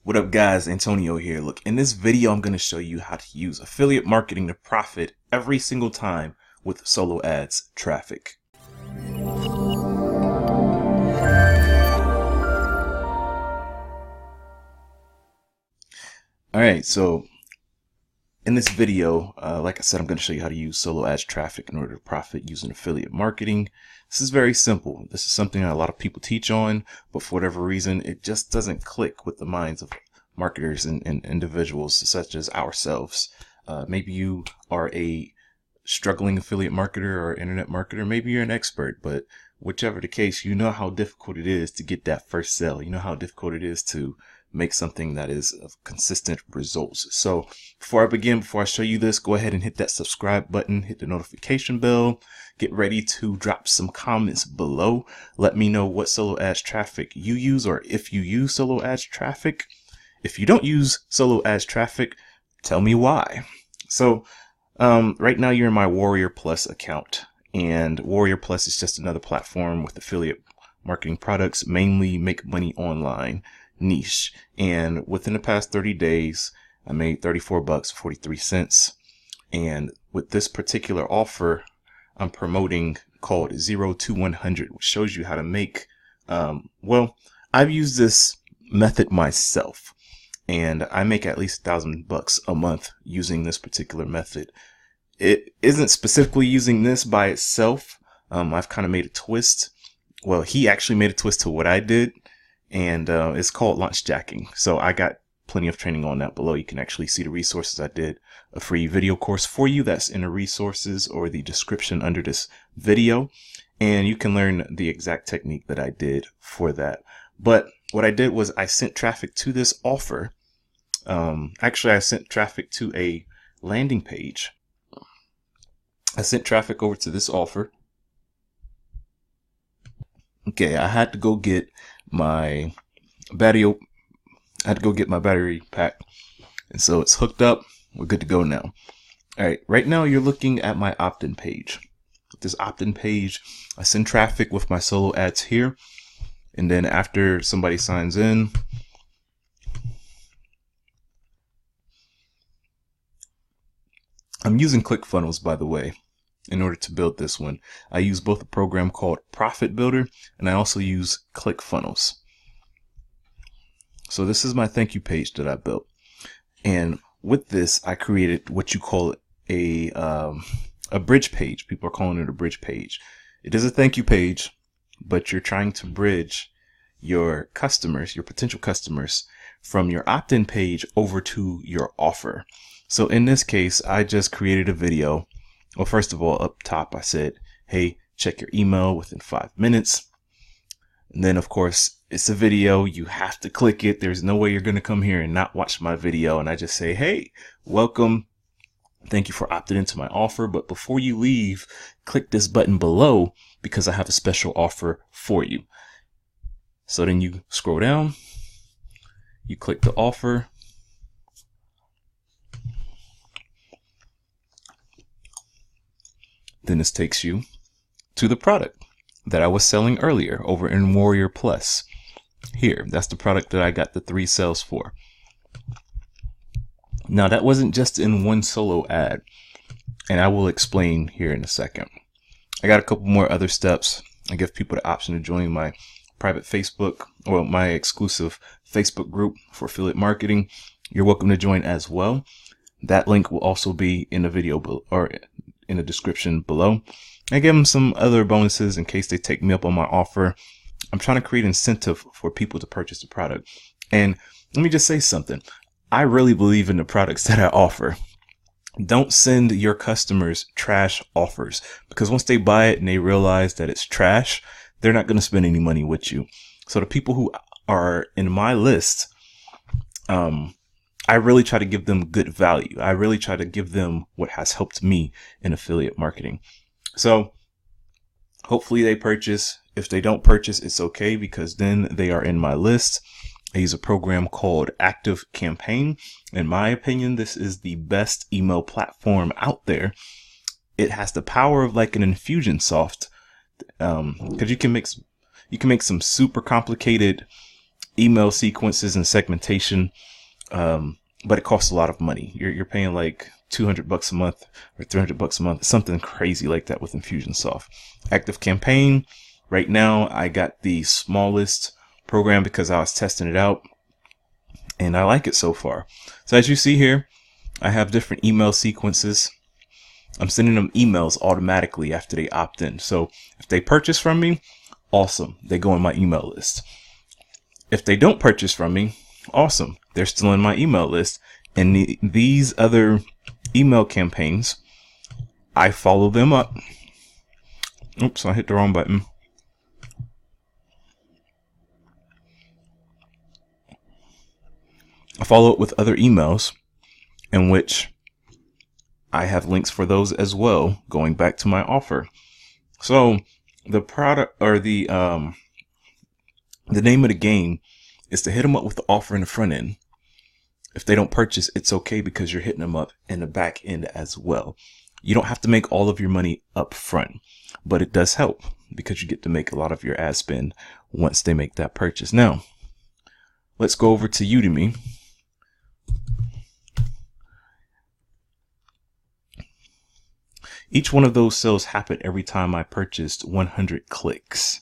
What up guys, Antonio here. Look, in this video I'm going to show you how to use affiliate marketing to profit every single time with solo ads traffic. Alright, so in this video, like I said, I'm going to show you how to use solo ads traffic in order to profit using affiliate marketing. This is very simple. This is something that a lot of people teach on, but for whatever reason, it just doesn't click with the minds of marketers and individuals such as ourselves. Maybe you are a struggling affiliate marketer or internet marketer. Maybe you're an expert, but whichever the case, you know how difficult it is to get that first sale. You know how difficult it is to make something that is of consistent results. So before I show you this, go ahead and hit that subscribe button, hit the notification bell, get ready to drop some comments below. Let me know what solo ads traffic you use, or if you use solo ads traffic. If you don't use solo ads traffic, tell me why. So right now you're in my Warrior Plus account, and Warrior Plus is just another platform with affiliate marketing products, mainly make money online niche. And within the past 30 days, I made $34.43. And with this particular offer I'm promoting called 0 to 100, which shows you how to make, well, I've used this method myself, and I make at least $1,000 a month using this particular method. It isn't specifically using this by itself. I've kind of made a twist. Well, he actually made a twist to what I did, and it's called launch jacking. So I got plenty of training on that below. You can actually see the resources. I did a free video course for you that's in the resources or the description under this video, and you can learn the exact technique that I did for that. But what I did was I sent traffic to this offer. Actually, I sent traffic to a landing page. I sent traffic over to this offer. Okay, I had to go get my battery. I had to go get my battery pack, and so it's hooked up. We're good to go now. All right, right now you're looking at my opt-in page. This opt-in page, I send traffic with my solo ads here, and then after somebody signs in, I'm using ClickFunnels, by the way, in order to build this one. I use both a program called Profit Builder, and I also use ClickFunnels. So this is my thank you page that I built. And with this, I created what you call a bridge page. People are calling it a bridge page. It is a thank you page, but you're trying to bridge your customers, your potential customers, from your opt-in page over to your offer. So in this case, I just created a video. Well, first of all, up top, I said, hey, check your email within 5 minutes. And then, of course, it's a video. You have to click it. There's no way you're going to come here and not watch my video. And I just say, hey, welcome. Thank you for opting into my offer. But before you leave, click this button below because I have a special offer for you. So then you scroll down, you click the offer. Then this takes you to the product that I was selling earlier over in Warrior Plus. Here, that's the product that I got the 3 sales for. Now that wasn't just in one solo ad, and I will explain here in a second. I got a couple more other steps. I give people the option to join my private Facebook, or my exclusive Facebook group for affiliate marketing. You're welcome to join as well. That link will also be in the video or in the description below. I give them some other bonuses in case they take me up on my offer. I'm trying to create incentive for people to purchase the product. And let me just say something. I really believe in the products that I offer. Don't send your customers trash offers, because once they buy it and they realize that it's trash, they're not going to spend any money with you. So the people who are in my list, I really try to give them good value. I really try to give them what has helped me in affiliate marketing. So hopefully they purchase. If they don't purchase, it's okay, because then they are in my list. I use a program called Active Campaign. In my opinion, this is the best email platform out there. It has the power of like an Infusionsoft, because you can make some super complicated email sequences and segmentation, but it costs a lot of money. You're paying like $200 a month or $300 a month, something crazy like that with Infusionsoft. ActiveCampaign, right now I got the smallest program because I was testing it out, and I like it so far. So as you see here, I have different email sequences. I'm sending them emails automatically after they opt in. So if they purchase from me, awesome, they go in my email list. If they don't purchase from me, awesome, they're still in my email list. And these other email campaigns, I follow them up. Oops, I hit the wrong button. I follow up with other emails in which I have links for those as well, going back to my offer. So the product, or the name of the game is to hit them up with the offer in the front end. If they don't purchase, it's okay, because you're hitting them up in the back end as well. You don't have to make all of your money up front, but it does help because you get to make a lot of your ad spend once they make that purchase. Now, let's go over to Udemy. Each one of those sales happened every time I purchased 100 clicks.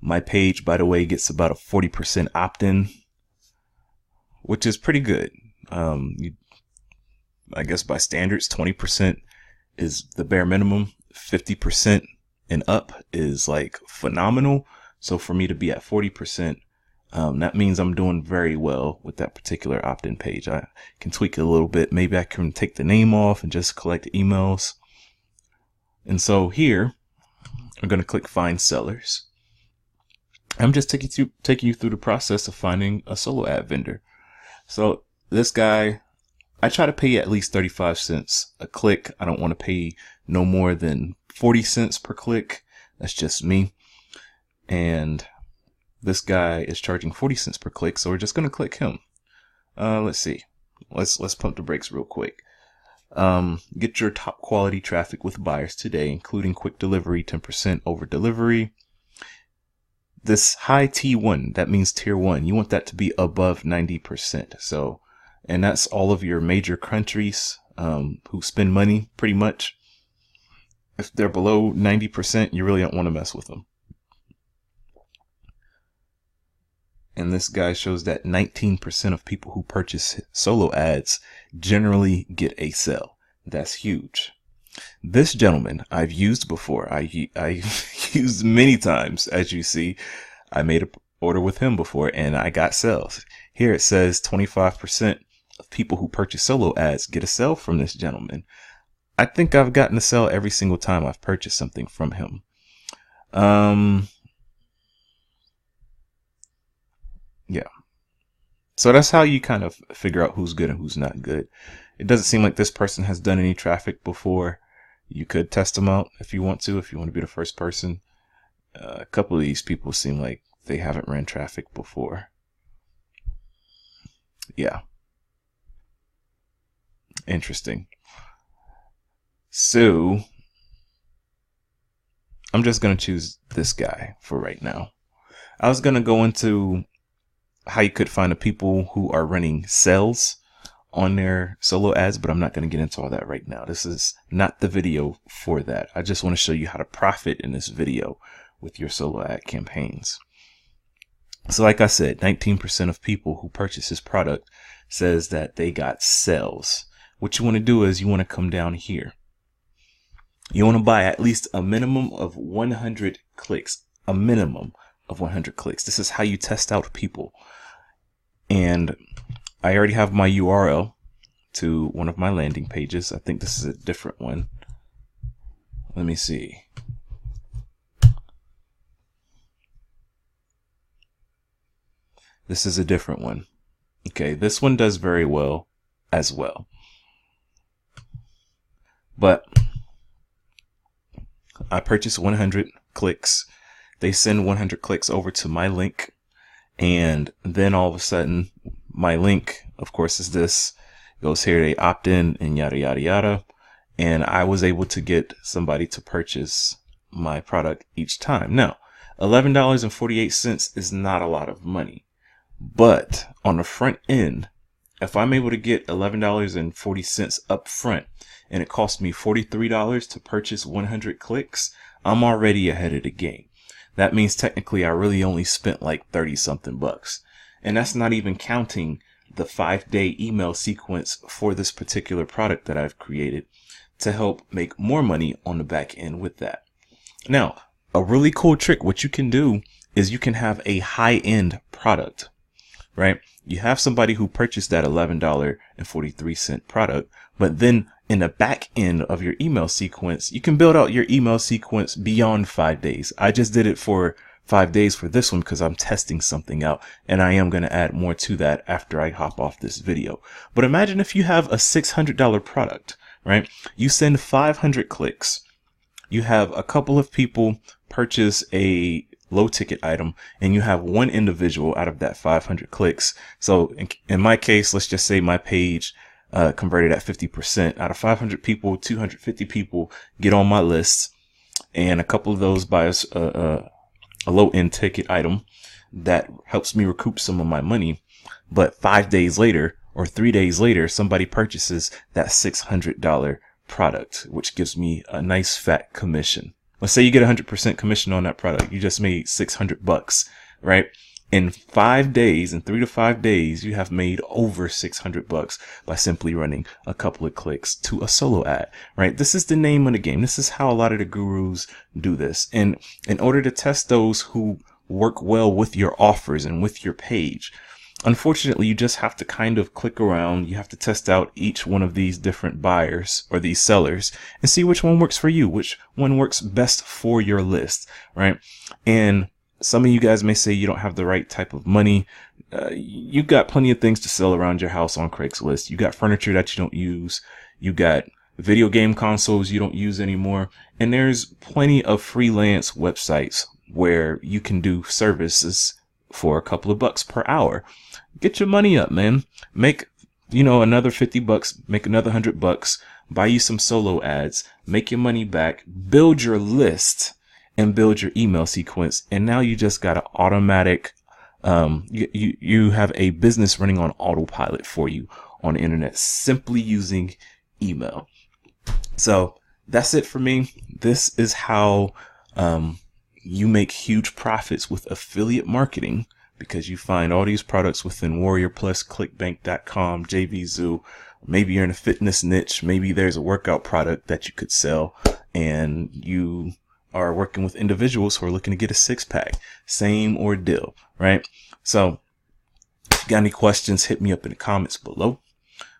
My page, by the way, gets about a 40% opt-in, which is pretty good. I guess by standards, 20% is the bare minimum. 50% and up is like phenomenal. So for me to be at 40%, that means I'm doing very well with that particular opt-in page. I can tweak it a little bit. Maybe I can take the name off and just collect emails. And so here, I'm going to click Find Sellers. I'm just taking you through the process of finding a solo ad vendor. So this guy, I try to pay at least 35 cents a click. I don't want to pay no more than 40 cents per click. That's just me. And this guy is charging 40 cents per click, so we're just going to click him. Let's see. Let's pump the brakes real quick. Get your top quality traffic with buyers today, including quick delivery, 10% over delivery. This high T1, that means tier 1. You want that to be above 90%. So, and that's all of your major countries who spend money pretty much. If they're below 90%, you really don't want to mess with them. And this guy shows that 19% of people who purchase solo ads generally get a sale. That's huge. This gentleman I've used before. I've used many times, as you see. I made an order with him before and I got sales. Here it says 25% of people who purchase solo ads get a sale from this gentleman. I think I've gotten a sale every single time I've purchased something from him. Yeah. So that's how you kind of figure out who's good and who's not good. It doesn't seem like this person has done any traffic before. You could test them out if you want to be the first person. A couple of these people seem like they haven't ran traffic before. Yeah. Interesting. So I'm just going to choose this guy for right now. I was going to go into how you could find the people who are running sales on their solo ads, but I'm not going to get into all that right now. This is not the video for that. I just want to show you how to profit in this video with your solo ad campaigns. So like I said, 19% of people who purchase this product says that they got sales. What you want to do is you want to come down here. You want to buy at least a minimum of 100 clicks, a minimum of 100 clicks. This is how you test out people. And I already have my URL to one of my landing pages. I think this is a different one. Let me see. This is a different one. Okay, this one does very well as well. But I purchased 100 clicks. They send 100 clicks over to my link. And then all of a sudden, my link, of course, is this. Goes here, they opt in and yada, yada, yada. And I was able to get somebody to purchase my product each time. Now, $11.48 is not a lot of money, but on the front end, if I'm able to get $11.40 up front and it costs me $43 to purchase 100 clicks, I'm already ahead of the game. That means technically I really only spent like 30 something bucks. And that's not even counting the 5-day email sequence for this particular product that I've created to help make more money on the back end with that. Now, a really cool trick, what you can do is you can have a high-end product, right? You have somebody who purchased that $11.43 product, but then in the back end of your email sequence, you can build out your email sequence beyond 5 days. I just did it for 5 days for this one because I'm testing something out, and I am going to add more to that after I hop off this video. But imagine if you have a $600 product, right? You send 500 clicks. You have a couple of people purchase a low ticket item, and you have one individual out of that 500 clicks. So in my case, let's just say my page converted at 50%. Out of 500 people, 250 people get on my list, and a couple of those buy a low end ticket item that helps me recoup some of my money. But 5 days later or 3 days later, somebody purchases that $600 product, which gives me a nice fat commission. Let's say you get 100% commission on that product. You just made 600 bucks, right? In 5 days, in 3 to 5 days, you have made over 600 bucks by simply running a couple of clicks to a solo ad, right? This is the name of the game. This is how a lot of the gurus do this. And in order to test those who work well with your offers and with your page, unfortunately, you just have to kind of click around. You have to test out each one of these different buyers or these sellers and see which one works for you, which one works best for your list, right? And some of you guys may say you don't have the right type of money. You got plenty of things to sell around your house on Craigslist. You got furniture that you don't use. You got video game consoles you don't use anymore. And there's plenty of freelance websites where you can do services for a couple of bucks per hour. Get your money up, man. Make, another 50 bucks, make another 100 bucks, buy you some solo ads, make your money back, build your list and build your email sequence. And now you just got an automatic, you have a business running on autopilot for you on the internet, simply using email. So that's it for me. This is how, you make huge profits with affiliate marketing, because you find all these products within Warrior Plus, ClickBank.com, JVZoo. Maybe you're in a fitness niche. Maybe there's a workout product that you could sell, and you are working with individuals who are looking to get a 6-pack. Same ordeal, right? So if you got any questions, hit me up in the comments below.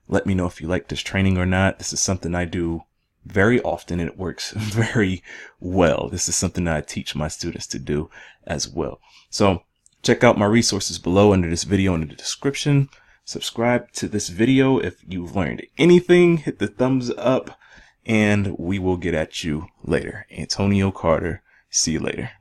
Let me know if you like this training or not. This is something I do very often, and it works very well. This is something that I teach my students to do as well. So check out my resources below under this video in the description. Subscribe to this video if you've learned anything. Hit the thumbs up, and we will get at you later. Antonio Carter. See you later.